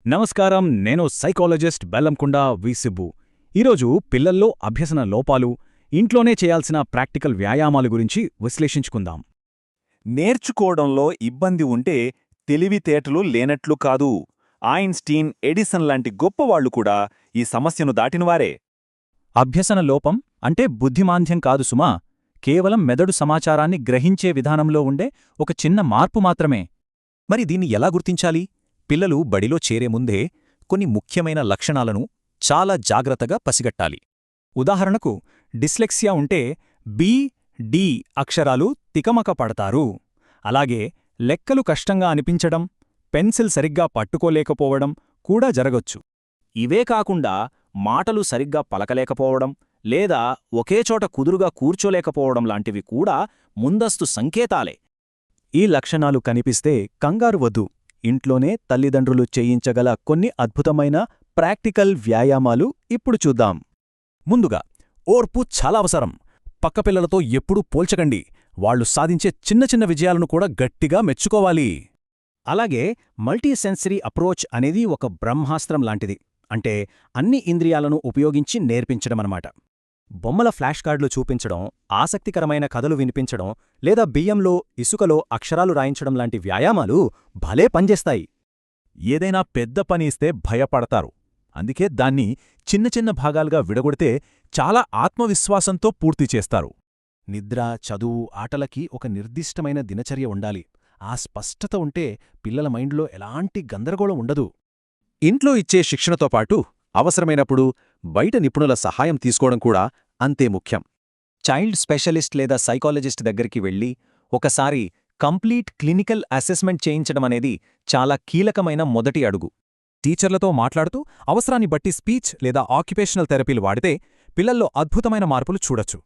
నమస్కారం, నేను సైకాలజిస్ట్ బెల్లంకొండ వి. సిబ్బు. ఈరోజు పిల్లల్లో అభ్యసన లోపాలు, ఇంట్లోనే చేయాల్సిన ప్రాక్టికల్ వ్యాయామాలు గురించి విశ్లేషించుకుందాం. నేర్చుకోవడంలో ఇబ్బంది ఉంటే తెలివితేటలు లేనట్లు కాదు. ఐన్స్టీన్, ఎడిసన్ లాంటి గొప్పవాళ్లు కూడా ఈ సమస్యను దాటినవారే. అభ్యసన లోపం అంటే బుద్ధిమాంద్యం కాదు సుమా, కేవలం మెదడు సమాచారాన్ని గ్రహించే విధానంలో ఉండే ఒక చిన్న మార్పు మాత్రమే. మరి దీన్ని ఎలా గుర్తించాలి? పిల్లలు బడిలో చేరే ముందే కొన్ని ముఖ్యమైన లక్షణాలను చాలా జాగ్రత్తగా పసిగట్టాలి. ఉదాహరణకు, డిస్లెక్సియా ఉంటే బి, డి అక్షరాలు తికమక పడతారు. అలాగే లెక్కలు కష్టంగా అనిపించడం, పెన్సిల్ సరిగ్గా పట్టుకోలేకపోవడం కూడా జరగొచ్చు. ఇవే కాకుండా మాటలు సరిగ్గా పలకలేకపోవడం లేదా ఒకేచోట కుదురుగా కూర్చోలేకపోవడం లాంటివి కూడా ముందస్తు సంకేతాలే. ఈ లక్షణాలు కనిపిస్తే కంగారు వద్దు. ఇంట్లోనే తల్లిదండ్రులు చేయించగల కొన్ని అద్భుతమైన ప్రాక్టికల్ వ్యాయామాలు ఇప్పుడు చూద్దాం. ముందుగా, ఓర్పు చాలా అవసరం. పక్కపిల్లలతో ఎప్పుడూ పోల్చకండి. వాళ్లు సాధించే చిన్న చిన్న విజయాలను కూడా గట్టిగా మెచ్చుకోవాలి. అలాగే మల్టీసెన్సరీ అప్రోచ్ అనేది ఒక బ్రహ్మాస్త్రం లాంటిది. అంటే అన్ని ఇంద్రియాలను ఉపయోగించి నేర్పించడమన్నమాట. బొమ్మల ఫ్లాష్ కార్డులు చూపించడం, ఆసక్తికరమైన కథలు వినిపించడం లేదా బియ్యంలో, ఇసుకలో అక్షరాలు రాయించడం లాంటి వ్యాయామాలు భలే పనిచేస్తాయి. ఏదైనా పెద్ద పని ఇస్తే భయపడతారు. అందుకే దాన్ని చిన్న చిన్న భాగాలుగా విడగొడితే చాలా ఆత్మవిశ్వాసంతో పూర్తి చేస్తారు. నిద్ర, చదువు, ఆటలకి ఒక నిర్దిష్టమైన దినచర్య ఉండాలి. ఆ స్పష్టత ఉంటే పిల్లల మైండ్లో ఎలాంటి గందరగోళం ఉండదు. ఇంట్లో ఇచ్చే శిక్షణతో పాటు అవసరమైనప్పుడు బయట నిపుణుల సహాయం తీసుకోవడం కూడా అంతే ముఖ్యం. చైల్డ్ స్పెషలిస్ట్ లేదా సైకాలజిస్ట్ దగ్గరికి వెళ్ళి ఒకసారి కంప్లీట్ క్లినికల్ అసెస్మెంట్ చేయించడం అనేది చాలా కీలకమైన మొదటి అడుగు. టీచర్లతో మాట్లాడుతూ అవసరాన్ని బట్టి స్పీచ్ లేదా ఆక్యుపేషనల్ థెరపీలు వాడితే పిల్లల్లో అద్భుతమైన మార్పులు చూడొచ్చు.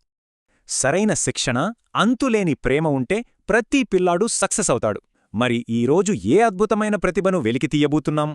సరైన శిక్షణ, అంతులేని ప్రేమ ఉంటే ప్రతి పిల్లాడు సక్సెస్ అవుతాడు. మరి ఈరోజు ఏ అద్భుతమైన ప్రతిభను వెలికితీయబోతున్నాం?